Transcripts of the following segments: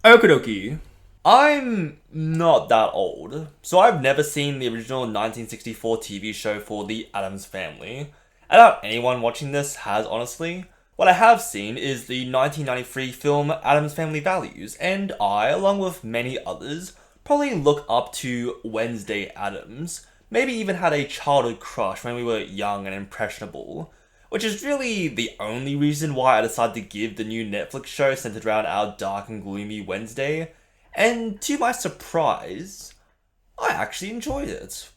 Okie dokie. I'm not that old, so I've never seen the original 1964 TV show for the Addams Family. I doubt anyone watching this has, honestly. What I have seen is the 1993 film Addams Family Values, and I, along with many others, probably look up to Wednesday Addams. Maybe even had a childhood crush when we were young and impressionable. Which is really the only reason why I decided to give the new Netflix show centered around our dark and gloomy Wednesday. And to my surprise, I actually enjoyed it.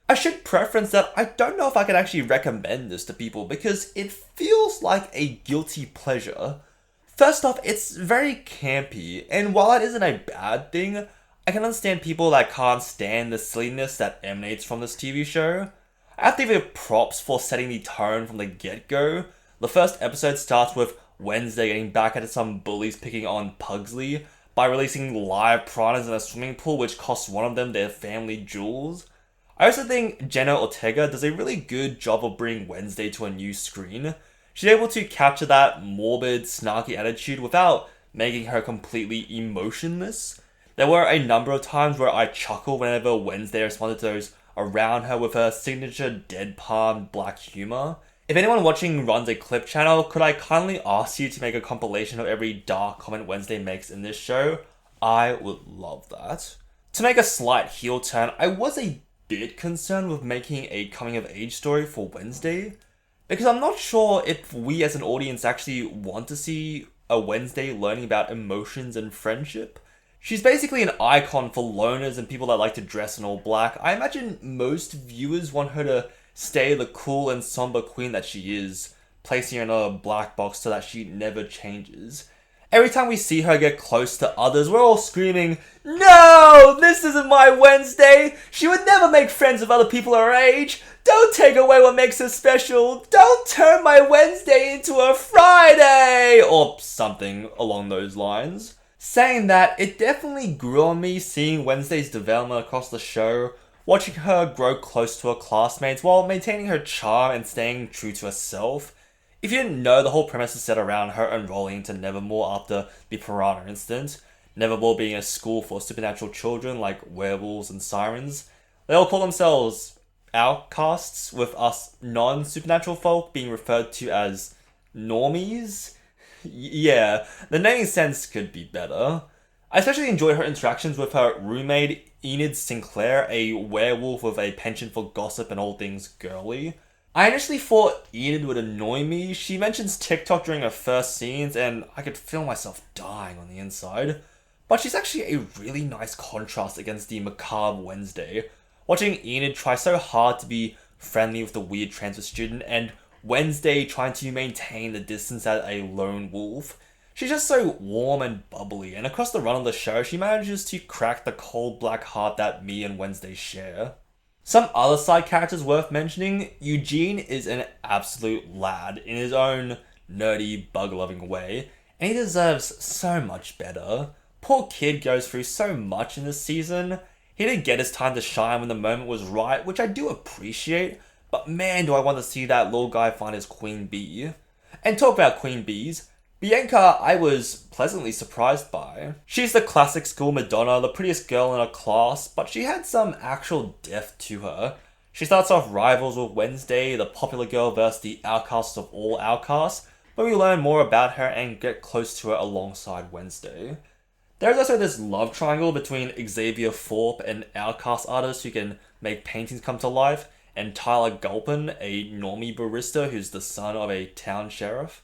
I should preference that I don't know if I can actually recommend this to people because it feels like a guilty pleasure. First off, it's very campy, and while that isn't a bad thing, I can understand people that can't stand the silliness that emanates from this TV show. I have to give it props for setting the tone from the get-go. The first episode starts with Wednesday getting back at some bullies picking on Pugsley by releasing live piranhas in a swimming pool which costs one of them their family jewels. I also think Jenna Ortega does a really good job of bringing Wednesday to a new screen. She's able to capture that morbid, snarky attitude without making her completely emotionless. There were a number of times where I chuckled whenever Wednesday responded to those around her with her signature deadpan black humor. If anyone watching runs a clip channel, could I kindly ask you to make a compilation of every dark comment Wednesday makes in this show? I would love that. To make a slight heel turn, I was a bit concerned with making a coming of age story for Wednesday, because I'm not sure if we as an audience actually want to see a Wednesday learning about emotions and friendship. She's basically an icon for loners and people that like to dress in all black. I imagine most viewers want her to stay the cool and somber queen that she is, placing her in a black box so that she never changes. Every time we see her get close to others, we're all screaming, "No! This isn't my Wednesday! She would never make friends with other people her age! Don't take away what makes her special! Don't turn my Wednesday into a Friday!" Or something along those lines. Saying that, it definitely grew on me seeing Wednesday's development across the show, watching her grow close to her classmates while maintaining her charm and staying true to herself. If you didn't know, the whole premise is set around her enrolling into Nevermore after the Piranha incident, Nevermore being a school for supernatural children like werewolves and sirens. They all call themselves outcasts, with us non-supernatural folk being referred to as normies. Yeah, the naming sense could be better. I especially enjoy her interactions with her roommate, Enid Sinclair, a werewolf with a penchant for gossip and all things girly. I initially thought Enid would annoy me. She mentions TikTok during her first scenes, and I could feel myself dying on the inside. But she's actually a really nice contrast against the macabre Wednesday. Watching Enid try so hard to be friendly with the weird transfer student, and Wednesday trying to maintain the distance as a lone wolf. She's just so warm and bubbly, and across the run of the show, she manages to crack the cold black heart that me and Wednesday share. Some other side characters worth mentioning, Eugene is an absolute lad in his own nerdy, bug-loving way, and he deserves so much better. Poor kid goes through so much in this season. He didn't get his time to shine when the moment was right, which I do appreciate, but man, do I want to see that little guy find his queen bee. And talk about queen bees, Bianca I was pleasantly surprised by. She's the classic school Madonna, the prettiest girl in her class, but she had some actual depth to her. She starts off rivals with Wednesday, the popular girl versus the outcast of all outcasts, but we learn more about her and get close to her alongside Wednesday. There's also this love triangle between Xavier Thorpe, an outcast artist who can make paintings come to life, and Tyler Gulpin, a normie barista who's the son of a town sheriff.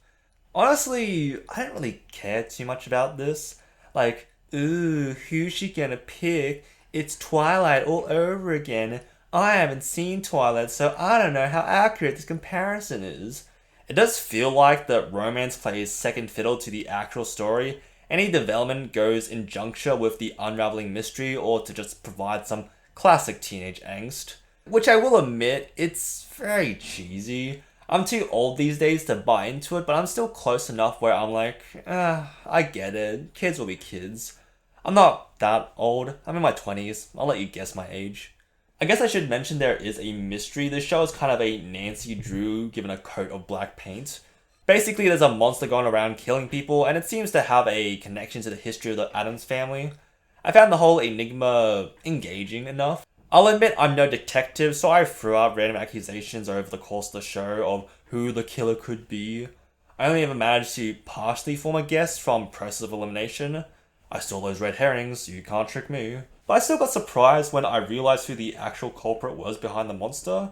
Honestly, I don't really care too much about this. Like, ooh, who's she gonna pick? It's Twilight all over again. I haven't seen Twilight, so I don't know how accurate this comparison is. It does feel like that romance plays second fiddle to the actual story. Any development goes in juncture with the unraveling mystery or to just provide some classic teenage angst. Which I will admit, it's very cheesy. I'm too old these days to buy into it, but I'm still close enough where I'm like, I get it. Kids will be kids. I'm not that old. I'm in my 20s. I'll let you guess my age. I guess I should mention there is a mystery. This show is kind of a Nancy Drew given a coat of black paint. Basically, there's a monster going around killing people, and it seems to have a connection to the history of the Addams family. I found the whole enigma engaging enough. I'll admit I'm no detective, so I threw out random accusations over the course of the show of who the killer could be. I only ever managed to partially form a guess from process of elimination. I saw those red herrings, you can't trick me. But I still got surprised when I realised who the actual culprit was behind the monster.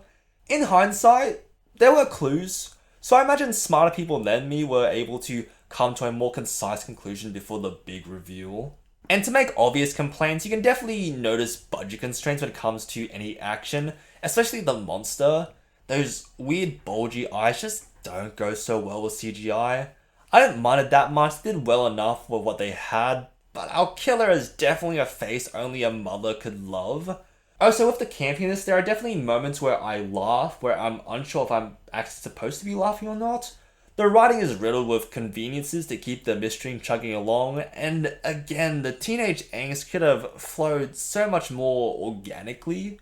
In hindsight, there were clues, so I imagine smarter people than me were able to come to a more concise conclusion before the big reveal. And to make obvious complaints, you can definitely notice budget constraints when it comes to any action, especially the monster. Those weird bulgy eyes just don't go so well with CGI. I didn't mind it that much, they did well enough with what they had, but our killer is definitely a face only a mother could love. Also, with the campiness, there are definitely moments where I laugh, where I'm unsure if I'm actually supposed to be laughing or not. The writing is riddled with conveniences to keep the mystery chugging along, and again, the teenage angst could have flowed so much more organically.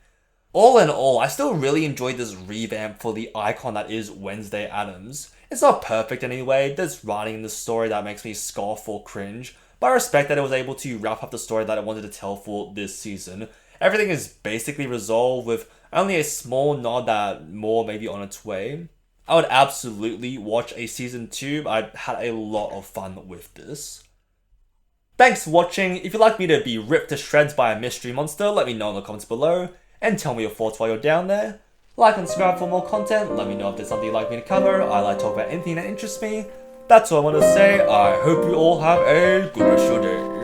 All in all, I still really enjoyed this revamp for the icon that is Wednesday Addams. It's not perfect in any way, there's writing in the story that makes me scoff or cringe, but I respect that it was able to wrap up the story that it wanted to tell for this season. Everything is basically resolved with only a small nod that more may be on its way. I would absolutely watch a season 2, I had a lot of fun with this. Thanks for watching. If you'd like me to be ripped to shreds by a mystery monster, let me know in the comments below, and tell me your thoughts while you're down there. Like and subscribe for more content, let me know if there's something you'd like me to cover. I like to talk about anything that interests me. That's all I want to say. I hope you all have a good rest of your day.